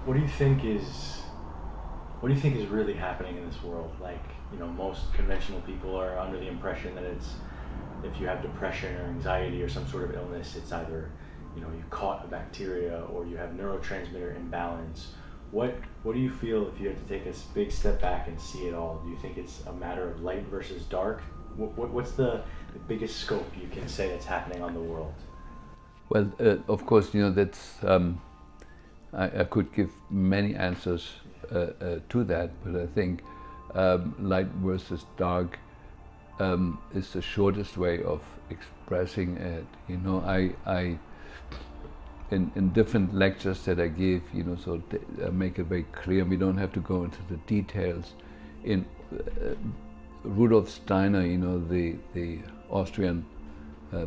What do you think is what do you think is really happening in this world? Like, most conventional people are under the impression that it's if you have depression or anxiety or some sort of illness, it's either you caught a bacteria or you have neurotransmitter imbalance. What do you feel if you had to take a big step back and see it all? Do you think it's a matter of light versus dark? What's the biggest scope you can say that's happening on the world? Well, of course, that's I could give many answers to that, but I think light versus dark is the shortest way of expressing it. I in different lectures that I give, so I make it very clear. We don't have to go into the details. In Rudolf Steiner, the Austrian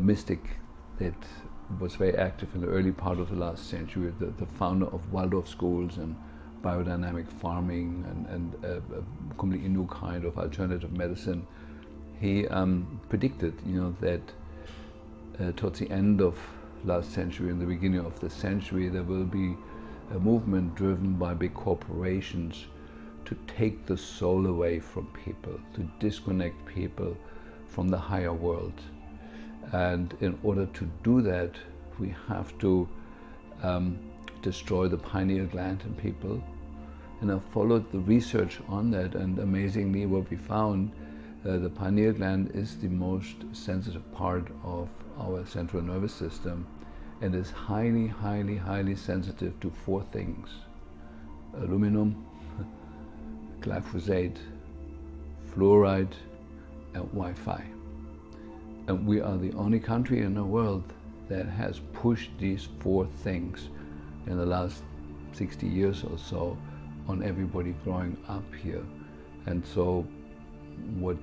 mystic that was very active in the early part of the last century, the founder of Waldorf schools and biodynamic farming and a completely new kind of alternative medicine. He predicted, that towards the end of last century and the beginning of this century, there will be a movement driven by big corporations to take the soul away from people, to disconnect people from the higher world. And in order to do that, we have to destroy the pineal gland in people. And I followed the research on that, and amazingly what we found, the pineal gland is the most sensitive part of our central nervous system and is highly, highly, highly sensitive to four things: aluminum, glyphosate, fluoride, and Wi-Fi. And we are the only country in the world that has pushed these four things in the last 60 years or so on everybody growing up here. And so what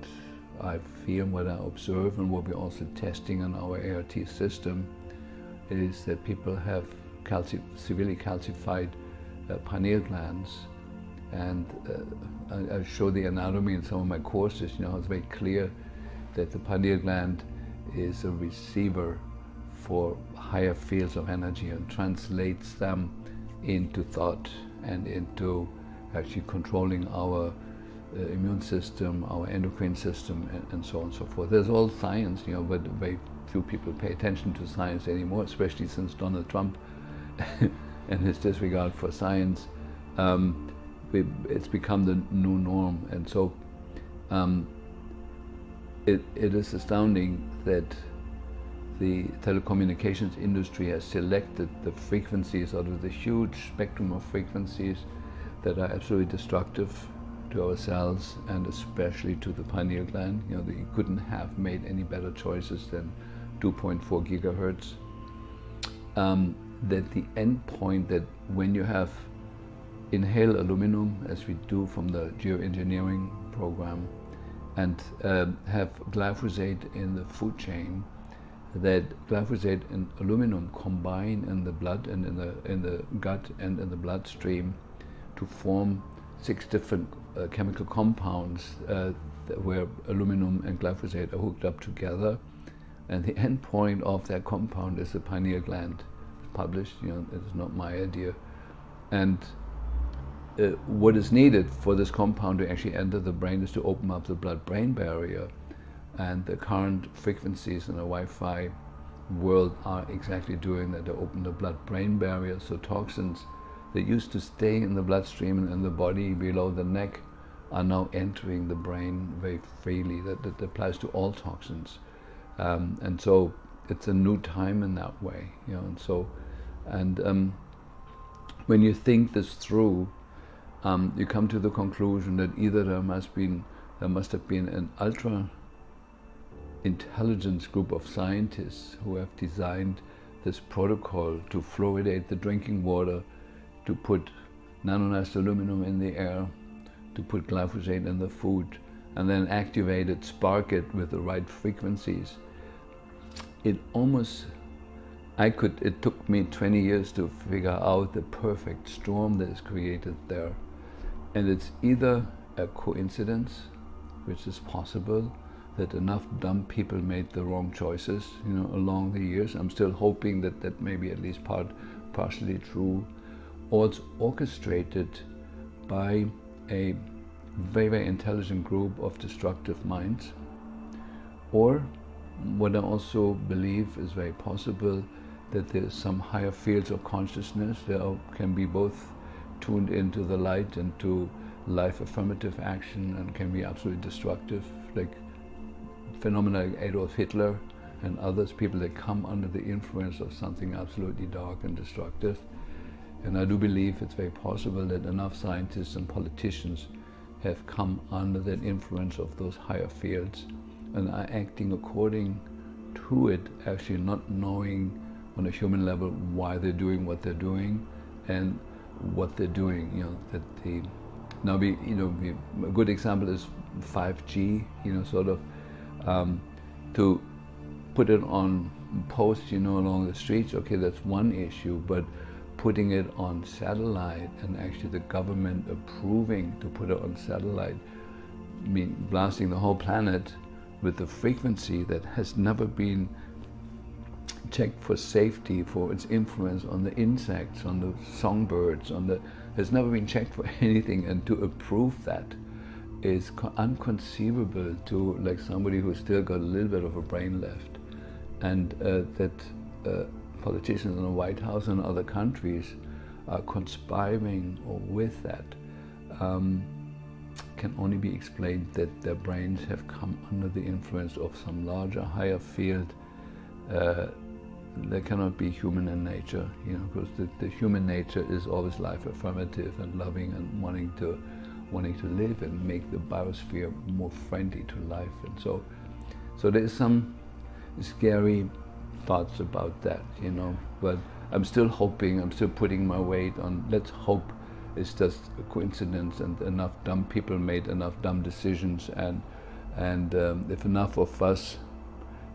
I feel, what I observe, and what we're also testing on our ART system is that people have severely calcified pineal glands. And I show the anatomy in some of my courses. It's very clear that the pineal gland is a receiver for higher fields of energy and translates them into thought and into actually controlling our immune system, our endocrine system, and so on and so forth. There's all science, but very few people pay attention to science anymore, especially since Donald Trump and his disregard for science. It's become the new norm, and so it is astounding that the telecommunications industry has selected the frequencies out of the huge spectrum of frequencies that are absolutely destructive to our cells and especially to the pineal gland. They couldn't have made any better choices than 2.4 gigahertz. That the end point, that when you have inhale aluminum, as we do from the geoengineering program, and have glyphosate in the food chain, that glyphosate and aluminum combine in the blood and in the gut and in the bloodstream to form 6 different chemical compounds where aluminum and glyphosate are hooked up together, and the end point of that compound is the pineal gland. It's published, it's not my idea. And what is needed for this compound to actually enter the brain is to open up the blood-brain barrier, and the current frequencies in the Wi-Fi world are exactly doing that. They open the blood-brain barrier, so toxins that used to stay in the bloodstream and in the body below the neck are now entering the brain very freely. That applies to all toxins, and so it's a new time in that way, And so, when you think this through, you come to the conclusion that either there must have been an ultra intelligence group of scientists who have designed this protocol to fluoridate the drinking water, to put nanonized aluminum in the air, to put glyphosate in the food, and then activate it, spark it with the right frequencies. It took me 20 years to figure out the perfect storm that is created there. And it's either a coincidence, which is possible, that enough dumb people made the wrong choices, along the years. I'm still hoping that may be at least partially true. or it's orchestrated by a very, very intelligent group of destructive minds. Or what I also believe is very possible, that there's some higher fields of consciousness that can be both tuned into the light and to life affirmative action, and can be absolutely destructive, like phenomena like Adolf Hitler and others, people that come under the influence of something absolutely dark and destructive. And I do believe it's very possible that enough scientists and politicians have come under that influence of those higher fields and are acting according to it, actually not knowing on a human level why they're doing what they're doing and what they're doing. You know, that the now we, you know, a good example is 5G. You know, sort of to put it on posts, you know, along the streets. Okay, that's one issue, but putting it on satellite and actually the government approving to put it on satellite, I mean, blasting the whole planet with a frequency that has never been checked for safety, for its influence on the insects, on the songbirds, has never been checked for anything, and to approve that is unconceivable to like somebody who's still got a little bit of a brain left. And that politicians in the White House and other countries are conspiring with that can only be explained that their brains have come under the influence of some larger, higher field. They cannot be human in nature, you know, because the human nature is always life affirmative and loving and wanting to live and make the biosphere more friendly to life. And so there's some scary thoughts about that, you know, but I'm still hoping, I'm still putting my weight on, let's hope it's just a coincidence and enough dumb people made enough dumb decisions, and if enough of us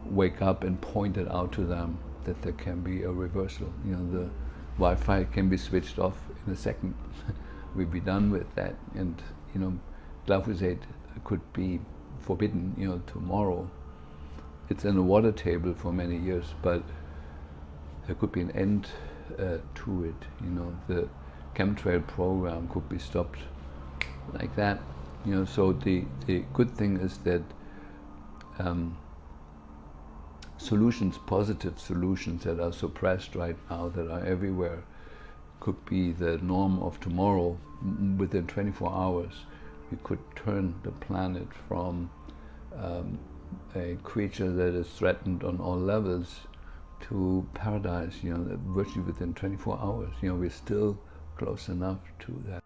wake up and point it out to them, that there can be a reversal. You know, the Wi-Fi can be switched off in a second. We'd be done with that. And, you know, glyphosate could be forbidden, you know, tomorrow. It's in the water table for many years, but there could be an end to it. You know, the chemtrail program could be stopped like that. You know, so the good thing is that solutions, positive solutions that are suppressed right now, that are everywhere, could be the norm of tomorrow. Within 24 hours, we could turn the planet from a creature that is threatened on all levels to paradise, you know, virtually within 24 hours. You know, we're still close enough to that.